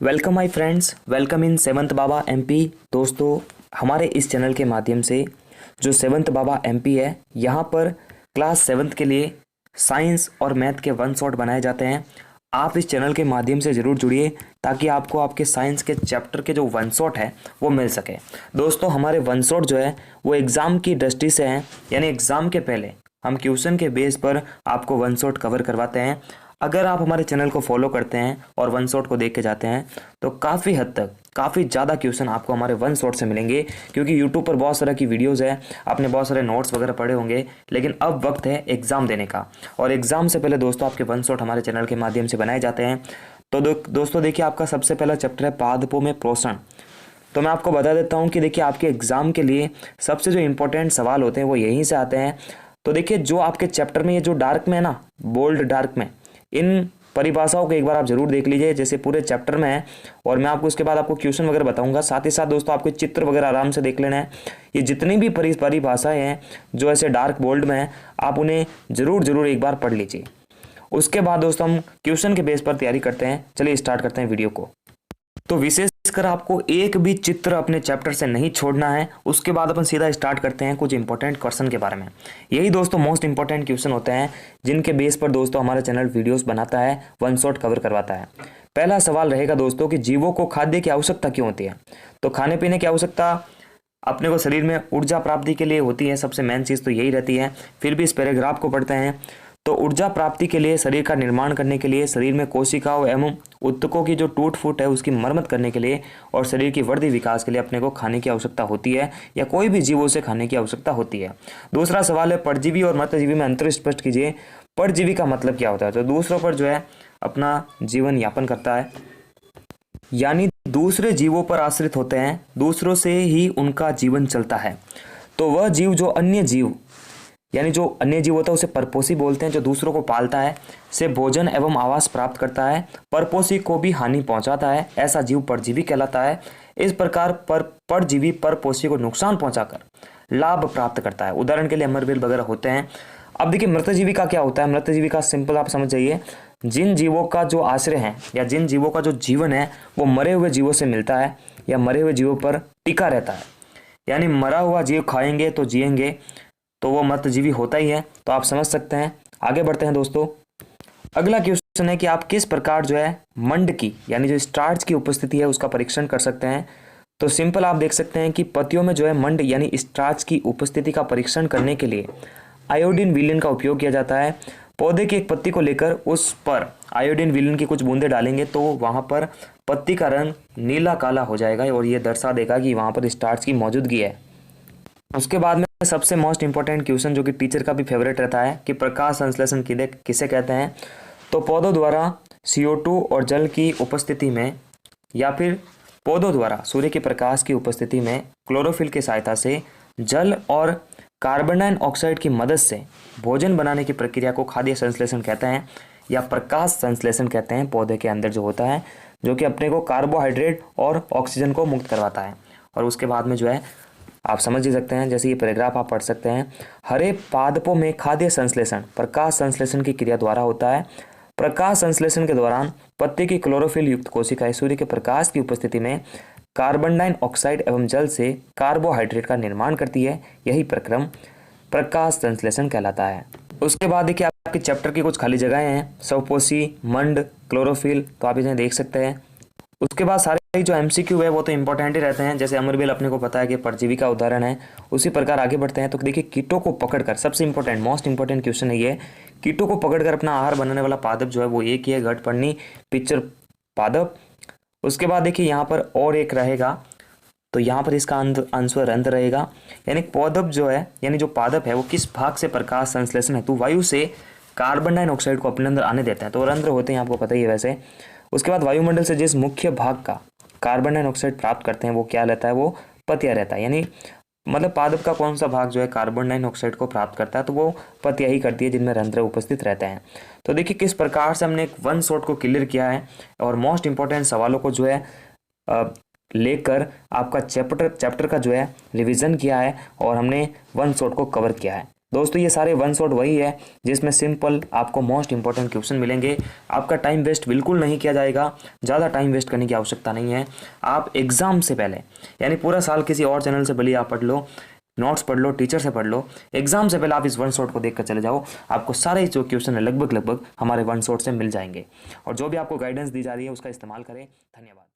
Welcome my friends, welcome in seventh Baba MP. दोस्तों, हमारे इस चैनल के माध्यम से जो सेवंथ बाबा एमपी है, यहाँ पर क्लास सेवन्थ के लिए साइंस और मैथ के वन शॉट बनाए जाते हैं। आप इस चैनल के माध्यम से ज़रूर जुड़िए ताकि आपको आपके साइंस के चैप्टर के जो वन शॉट है वो मिल सके। दोस्तों, हमारे वन शॉट जो है वो एग्ज़ाम की दृष्टि से हैं, यानी एग्ज़ाम के पहले हम क्वेश्चन के बेस पर आपको वन शॉट कवर करवाते हैं। अगर आप हमारे चैनल को फॉलो करते हैं और वन शॉट को देख के जाते हैं तो काफ़ी हद तक काफ़ी ज़्यादा क्वेश्चन आपको हमारे वन शॉट से मिलेंगे, क्योंकि यूट्यूब पर बहुत सारा की वीडियोज़ है, आपने बहुत सारे नोट्स वगैरह पढ़े होंगे, लेकिन अब वक्त है एग्ज़ाम देने का। और एग्ज़ाम से पहले दोस्तों आपके वन शॉट हमारे चैनल के माध्यम से बनाए जाते हैं। तो दोस्तों देखिए, आपका सबसे पहला चैप्टर है पादपों में पोषण। तो मैं आपको बता देता हूँ कि देखिए, आपके एग्ज़ाम के लिए सबसे जो इम्पोर्टेंट सवाल होते हैं वो यहीं से आते हैं। तो देखिए, जो आपके चैप्टर में ये जो डार्क में है ना, बोल्ड डार्क में, इन परिभाषाओं को एक बार आप जरूर देख लीजिए, जैसे पूरे चैप्टर में है। और मैं आपको उसके बाद आपको क्वेश्चन वगैरह बताऊंगा। साथ ही साथ दोस्तों आपको चित्र वगैरह आराम से देख लेना है। ये जितनी भी परिभाषाएं हैं जो ऐसे डार्क बोल्ड में है, आप उन्हें जरूर एक बार पढ़ लीजिए। उसके बाद दोस्तों हम क्वेश्चन के बेस पर तैयारी करते हैं। चलिए स्टार्ट करते हैं वीडियो को। तो विशेषकर आपको एक भी चित्र अपने चैप्टर से नहीं छोड़ना है। उसके बाद अपन सीधा स्टार्ट करते हैं कुछ इंपॉर्टेंट क्वेश्चन के बारे में। यही दोस्तों मोस्ट इंपॉर्टेंट क्वेश्चन होते हैं जिनके बेस पर दोस्तों हमारा चैनल वीडियोस बनाता है, वन शॉट कवर करवाता है। पहला सवाल रहेगा दोस्तों कि जीवों को खाद्य की आवश्यकता क्यों होती है। तो खाने पीने की आवश्यकता अपने को शरीर में ऊर्जा प्राप्ति के लिए होती है, सबसे मेन चीज़ तो यही रहती है। फिर भी इस पैराग्राफ को पढ़ते हैं। तो ऊर्जा प्राप्ति के लिए, शरीर का निर्माण करने के लिए, शरीर में कोशिकाओं एवं ऊतकों की जो टूट फूट है उसकी मरम्मत करने के लिए और शरीर की वृद्धि विकास के लिए अपने को खाने की आवश्यकता होती है, या कोई भी जीवों से खाने की आवश्यकता होती है। दूसरा सवाल है परजीवी और मृतजीवी में अंतर स्पष्ट कीजिए। परजीवी का मतलब क्या होता है। तो दूसरों पर जो है अपना जीवन यापन करता है, यानी दूसरे जीवों पर आश्रित होते हैं, दूसरों से ही उनका जीवन चलता है। तो वह जीव जो अन्य जीव, यानी जो अन्य जीव होता है उसे परपोषी बोलते हैं, जो दूसरों को पालता है, से भोजन एवं आवास प्राप्त करता है, परपोषी को भी हानि पहुंचाता है, ऐसा जीव परजीवी कहलाता है। इस प्रकार परजीवी परपोषी को नुकसान पहुंचाकर लाभ प्राप्त करता है। उदाहरण के लिए अमरबेल वगैरह होते हैं। अब देखिए, मृतजीवी का क्या होता है। मृतजीवी का सिंपल आप समझ जाइए, जिन जीवों का जो आश्रय है या जिन जीवों का जो जीवन है वो मरे हुए जीवों से मिलता है या मरे हुए जीवों पर टिका रहता है, यानी मरा हुआ जीव खाएंगे तो जिएंगे, तो वो मृतजीवी होता ही है। तो आप समझ सकते हैं। आगे बढ़ते हैं दोस्तों। अगला क्वेश्चन है कि आप किस प्रकार जो है मंड की, यानी जो स्टार्च की उपस्थिति है उसका परीक्षण कर सकते हैं। तो सिंपल आप देख सकते हैं कि पत्तियों में जो है मंड यानी स्टार्च की उपस्थिति का परीक्षण करने के लिए आयोडीन विलयन का उपयोग किया जाता है। पौधे की एक पत्ती को लेकर उस पर आयोडीन विलयन की कुछ बूंदे डालेंगे तो वहां पर पत्ती का रंग नीला काला हो जाएगा और ये दर्शा देगा कि वहां पर स्टार्च की मौजूदगी है। उसके बाद में सबसे मोस्ट इंपॉर्टेंट क्वेश्चन जो कि टीचर का भी फेवरेट रहता है कि प्रकाश संश्लेषण किसे कहते हैं। तो पौधों द्वारा CO2 और जल की उपस्थिति में, या फिर पौधों द्वारा सूर्य के प्रकाश की उपस्थिति में क्लोरोफिल की सहायता से जल और कार्बन डाइऑक्साइड की मदद से भोजन बनाने की प्रक्रिया को खाद्य संश्लेषण कहते हैं या प्रकाश संश्लेषण कहते हैं। पौधे के अंदर जो होता है, जो कि अपने को कार्बोहाइड्रेट और ऑक्सीजन को मुक्त करवाता है। और उसके बाद में जो है आप समझ ही सकते हैं, जैसे ये पैराग्राफ आप पढ़ सकते हैं। हरे पादपों में खाद्य संश्लेषण प्रकाश संश्लेषण की क्रिया द्वारा होता है। प्रकाश संश्लेषण के दौरान पत्ते की क्लोरोफिल युक्त कोशिकाएं सूर्य के प्रकाश की उपस्थिति में कार्बन डाइऑक्साइड एवं जल से कार्बोहाइड्रेट का निर्माण करती है। यही प्रक्रम प्रकाश संश्लेषण कहलाता है। उसके बाद देखिए, आपके चैप्टर की कुछ खाली जगहें हैं, स्वपोषी, मंड, क्लोरोफिल, तो आप इन्हें देख सकते हैं। उसके बाद सारे जो MCQ है वो तो इंपॉर्टेंट ही रहते हैं। जैसे अमरबेल अपने को पता है कि परजीवी का उदाहरण है, उसी प्रकार आगे बढ़ते हैं। तो देखिए, कीटों को पकड़कर, सबसे इंपॉर्टेंट मोस्ट इंपॉर्टेंट क्वेश्चन है ये, कीटों को पकड़कर अपना आहार बनाने वाला पादप जो है वो एक ही है, घटपर्णी पिच्चर पादप। उसके बाद देखिए यहाँ पर और एक रहेगा, तो यहाँ पर इसका आंसर रंध्र रहेगा। यानी पादप जो है, यानी जो पादप है वो किस भाग से प्रकाश संश्लेषण हेतु वायु से कार्बन डाइऑक्साइड को अपने अंदर आने देता है, तो रंध्र होते हैं, आपको पता ही है वैसे। उसके बाद वायुमंडल से जिस मुख्य भाग का कार्बन डाइऑक्साइड प्राप्त करते हैं वो क्या रहता है, वो पतिया रहता है। यानी मतलब पादप का कौन सा भाग जो है कार्बन डाइऑक्साइड को प्राप्त करता है, तो वो पतिया ही करती है जिनमें रंध्र उपस्थित रहते हैं। तो देखिए किस प्रकार से हमने एक वन शॉट को क्लियर किया है और मोस्ट इंपॉर्टेंट सवालों को जो है लेकर आपका चैप्टर का जो है रिवीजन किया है और हमने वन शॉट को कवर किया है। दोस्तों ये सारे वन शॉट वही है जिसमें सिंपल आपको मोस्ट इंपॉर्टेंट क्वेश्चन मिलेंगे। आपका टाइम वेस्ट बिल्कुल नहीं किया जाएगा, ज़्यादा टाइम वेस्ट करने की आवश्यकता नहीं है। आप एग्ज़ाम से पहले यानी पूरा साल किसी और चैनल से भले आप पढ़ लो, नोट्स पढ़ लो, टीचर से पढ़ लो, एग्जाम से पहले आप इस वन शॉट को देख कर चले जाओ। आपको सारे जो क्वेश्चन है लगभग हमारे वन शॉट से मिल जाएंगे। और जो भी आपको गाइडेंस दी जा रही है उसका इस्तेमाल करें। धन्यवाद।